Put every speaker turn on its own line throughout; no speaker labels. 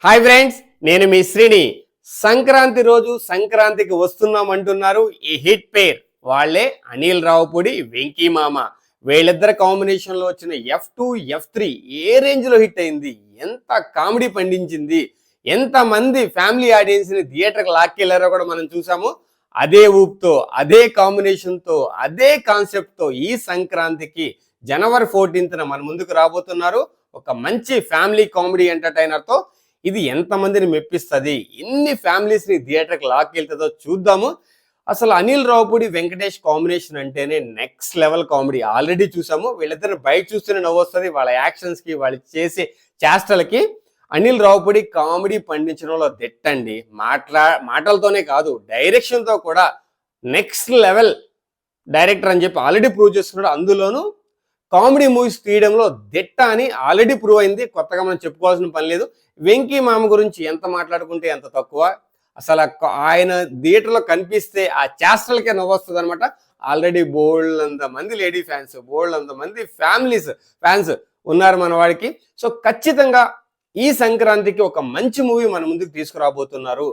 Hi friends, నేను మీ శ్రీని. సంక్రాంతి రోజు సంక్రాంతికి వస్తున్నామంటున్నారు ఈ హిట్ పేర్. వాళ్ళే అనిల్ రావుపూడి, వెంకీ మామ. వీళ్ళిద్దరు కాంబినేషన్లో వచ్చిన F2, F3 ఏ రేంజ్లో హిట్ అయింది, ఎంత కామెడీ పండించింది, ఎంతమంది ఫ్యామిలీ ఆడియన్స్ని థియేటర్కి లాక్కెళ్ళారో కూడా మనం చూసాము. అదే ఊపుతో, అదే కాంబినేషన్తో, అదే కాన్సెప్ట్తో ఈ సంక్రాంతికి జనవరి 14న మన ముందుకు రాబోతున్నారు ఒక మంచి ఫ్యామిలీ కామెడీ ఎంటర్టైనర్తో. ఇది ఎంతమందిని మెప్పిస్తుంది, ఎన్ని ఫ్యామిలీస్ని థియేటర్కి లాక్కెళ్తుందో చూద్దాము. అసలు అనిల్ రావుపూడి వెంకటేష్ కాంబినేషన్ అంటేనే నెక్స్ట్ లెవెల్ కామెడీ. ఆల్రెడీ చూసాము, వీళ్ళిద్దరు బయట చూస్తూనే నవ్వొస్తుంది. వాళ్ళ యాక్షన్స్కి, వాళ్ళు చేసే చేష్టలకి. అనిల్ రావుపూడి కామెడీ పండించడంలో దిట్టండి. మాటలతోనే కాదు, డైరెక్షన్తో కూడా నెక్స్ట్ లెవెల్ డైరెక్టర్ అని చెప్పి ఆల్రెడీ ప్రూవ్ చేస్తున్నాడు. అందులోనూ కామెడీ మూవీస్ తీయడంలో దిట్ట అని ఆల్రెడీ ప్రూవ్ అయింది. కొత్తగా మనం చెప్పుకోవాల్సిన పని లేదు. వెంకీ మామ గురించి ఎంత మాట్లాడుకుంటే ఎంత తక్కువ. అసలు ఆయన థియేటర్లో కనిపిస్తే ఆ చేష్టలకే నవ్వొస్తుంది అనమాట. ఆల్రెడీ బోల్డ్ అంత మంది లేడీ ఫ్యాన్స్, బోల్డ్ అంత మంది ఫ్యాన్స్ ఉన్నారు మన వాడికి. సో ఖచ్చితంగా ఈ సంక్రాంతికి ఒక మంచి మూవీ మన ముందుకు తీసుకురాబోతున్నారు.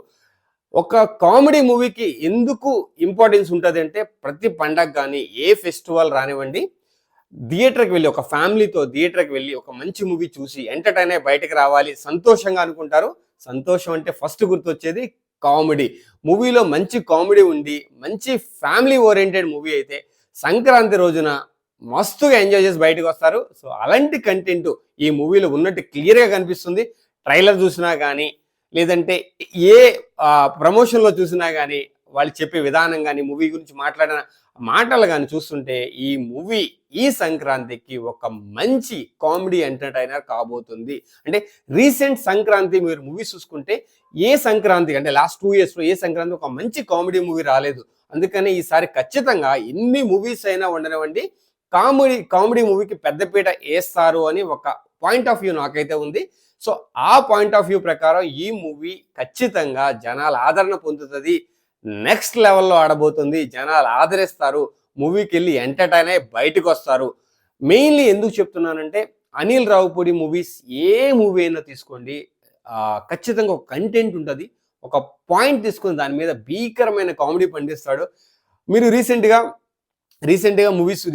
ఒక కామెడీ మూవీకి ఎందుకు ఇంపార్టెన్స్ ఉంటుంది అంటే, ప్రతి పండగ కానీ ఏ ఫెస్టివల్ రానివ్వండి, థియేటర్కి వెళ్ళి ఒక ఫ్యామిలీతో థియేటర్కి వెళ్ళి ఒక మంచి మూవీ చూసి ఎంటర్టైన్ అయ్యి బయటకు రావాలి, సంతోషంగా అనుకుంటారు. సంతోషం అంటే ఫస్ట్ గుర్తొచ్చేది కామెడీ. మూవీలో మంచి కామెడీ ఉండి మంచి ఫ్యామిలీ ఓరియంటెడ్ మూవీ అయితే సంక్రాంతి రోజున మస్తుగా ఎంజాయ్ చేసి బయటకు వస్తారు. సో అలాంటి కంటెంట్ ఈ మూవీలో ఉన్నట్టు క్లియర్గా కనిపిస్తుంది. ట్రైలర్ చూసినా కానీ, లేదంటే ఏ ప్రమోషన్లో చూసినా కానీ, వాళ్ళు చెప్పే విధానం కానీ, మూవీ గురించి మాట్లాడిన మాటలు కానీ చూస్తుంటే ఈ మూవీ ఈ సంక్రాంతికి ఒక మంచి కామెడీ ఎంటర్టైనర్ కాబోతుంది. అంటే రీసెంట్ సంక్రాంతి మీరు మూవీస్ చూసుకుంటే ఏ సంక్రాంతి అంటే లాస్ట్ 2 yearsలో ఏ సంక్రాంతి ఒక మంచి కామెడీ మూవీ రాలేదు. అందుకని ఈసారి ఖచ్చితంగా ఎన్ని మూవీస్ అయినా ఉండనివ్వండి, కామెడీ మూవీకి పెద్దపీట వేస్తారు అని ఒక పాయింట్ ఆఫ్ వ్యూ నాకైతే ఉంది. సో ఆ పాయింట్ ఆఫ్ వ్యూ ప్రకారం ఈ మూవీ ఖచ్చితంగా జనాల ఆదరణ పొందుతుంది, నెక్స్ట్ లెవెల్లో ఆడబోతుంది, జనాలు ఆదరిస్తారు, మూవీకి వెళ్ళి ఎంటర్టైన్ అయ్యి బయటకు వస్తారు. మెయిన్లీ ఎందుకు చెప్తున్నానంటే, అనిల్ రావుపూడి మూవీస్ ఏ మూవీ అయినా తీసుకోండి, ఖచ్చితంగా ఒక కంటెంట్ ఉంటుంది, ఒక పాయింట్ తీసుకొని దాని మీద భీకరమైన కామెడీ పండిస్తాడు. మీరు రీసెంట్గా రీసెంట్ మూవీస్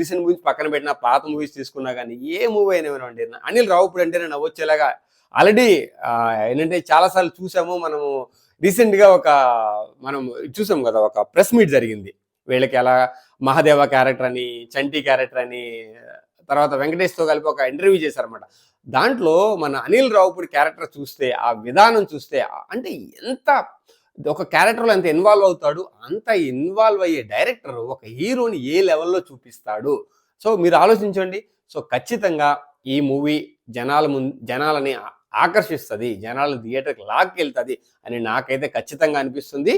పక్కన పెట్టిన పాత మూవీస్ తీసుకున్నా కానీ ఏ మూవీ అయినా అండి, అనిల్ రావుపూడి అంటేనే నవ్వొచ్చేలాగా ఆల్రెడీ ఏంటంటే చాలాసార్లు చూసాము. మనము రీసెంట్గా మనం చూసాం కదా, ఒక ప్రెస్ మీట్ జరిగింది. వీళ్ళకి ఎలా మహాదేవ క్యారెక్టర్ అని, చంటి క్యారెక్టర్ అని, తర్వాత వెంకటేష్తో కలిపి ఒక ఇంటర్వ్యూ చేశారన్నమాట. దాంట్లో మన అనిల్ రావుపూడి క్యారెక్టర్ చూస్తే, ఆ విధానం చూస్తే, అంటే ఎంత ఒక క్యారెక్టర్లో ఎంత ఇన్వాల్వ్ అవుతాడు, అంత ఇన్వాల్వ్ అయ్యే డైరెక్టర్ ఒక హీరోని ఏ లెవెల్లో చూపిస్తాడు. సో మీరు ఆలోచించండి. సో ఖచ్చితంగా ఈ మూవీ జనాలని ఆకర్షిస్తుంది, జనాలను థియేటర్కి లాక్కెళ్తుంది అని నాకైతే ఖచ్చితంగా అనిపిస్తుంది.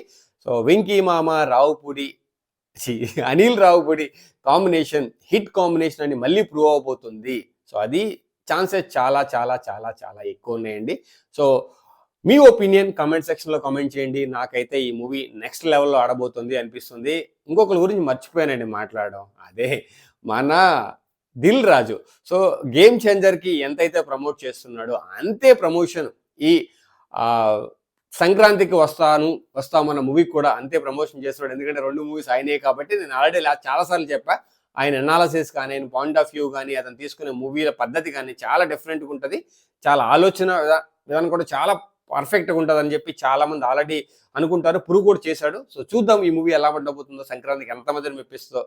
సో వెంకీ మామ Anil Ravipudi combination hit combination అని మళ్ళీ ప్రూవ్ అవబోతుంది. సో అది ఛాన్సెస్ చాలా చాలా చాలా చాలా ఎక్కువ ఉన్నాయండి. సో మీ ఒపీనియన్ కామెంట్ సెక్షన్లో కామెంట్ చేయండి. నాకైతే ఈ మూవీ నెక్స్ట్ లెవెల్లో ఆడబోతుంది అనిపిస్తుంది. ఇంకొకరి గురించి మర్చిపోయానండి మాట్లాడడం, అదే మన దిల్ రాజు. సో గేమ్ చేంజర్కి ఎంతైతే ప్రమోట్ చేస్తున్నాడో అంతే ప్రమోషన్ ఈ సంక్రాంతికి వస్తామన్న మూవీకి కూడా అంతే ప్రమోషన్ చేస్తున్నాడు. ఎందుకంటే 2 మూవీస్ అయినాయి కాబట్టి. నేను ఆల్రెడీ చాలాసార్లు చెప్పా, ఆయన అనాలసిస్ కానీ, ఆయన పాయింట్ ఆఫ్ వ్యూ కానీ, అతను తీసుకునే మూవీల పద్ధతి కానీ చాలా డిఫరెంట్గా ఉంటుంది. చాలా ఆలోచన విధానం కూడా చాలా పర్ఫెక్ట్గా ఉంటుంది అని చెప్పి చాలామంది ఆల్రెడీ అనుకుంటారు. ప్రూవ్ కూడా చేశాడు. సో చూద్దాం ఈ మూవీ ఎలా ఉండబోతుందో, సంక్రాంతికి ఎంతమందిని మెప్పిస్తుందో.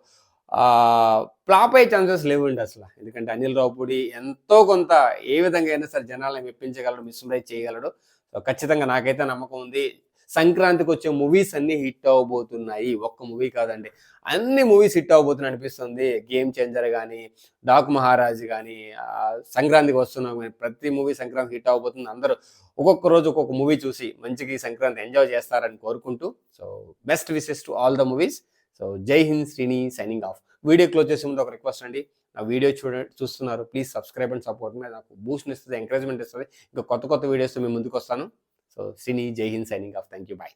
ఫ్లాప్ అయ్యే ఛాన్సెస్ లేవండి అసలు. ఎందుకంటే అనిల్ రావుపూడి ఎంతో కొంత ఏ విధంగా అయినా సరే జనాలను మెప్పించగలడు, మిస్మరైజ్ చేయగలడు. సో ఖచ్చితంగా నాకైతే నమ్మకం ఉంది. సంక్రాంతికి వచ్చే మూవీస్ అన్నీ హిట్ అవ్వబోతున్నాయి. ఒక్క మూవీ కాదండి, అన్ని మూవీస్ హిట్ అవ్వబోతున్నాయి అనిపిస్తుంది. గేమ్ చేంజర్ కానీ, డాక్ మహారాజ్ కానీ, సంక్రాంతికి వస్తున్నాం కానీ, ప్రతి మూవీ సంక్రాంతి హిట్ అవ్వబోతుంది. అందరూ ఒక్కొక్క రోజు ఒక్కొక్క మూవీ చూసి మంచిగా ఈ సంక్రాంతి ఎంజాయ్ చేస్తారని కోరుకుంటూ, so best wishes to all the movies. So Jai Hind, Srini signing off. Video close చేసే ముందు ఒక రిక్వెస్ట్ అండి, నా వీడియో చూస్తున్నారు, please subscribe and support me. నాకు బూస్ట్ని ఇస్తుంది, ఎంకరేజ్మెంట్ ఇస్తుంది. ఇంకా కొత్త వీడియోస్ మీ ముందుకు వస్తాను. సో శ్రీని, జై హింద్, signing off. Thank you, bye.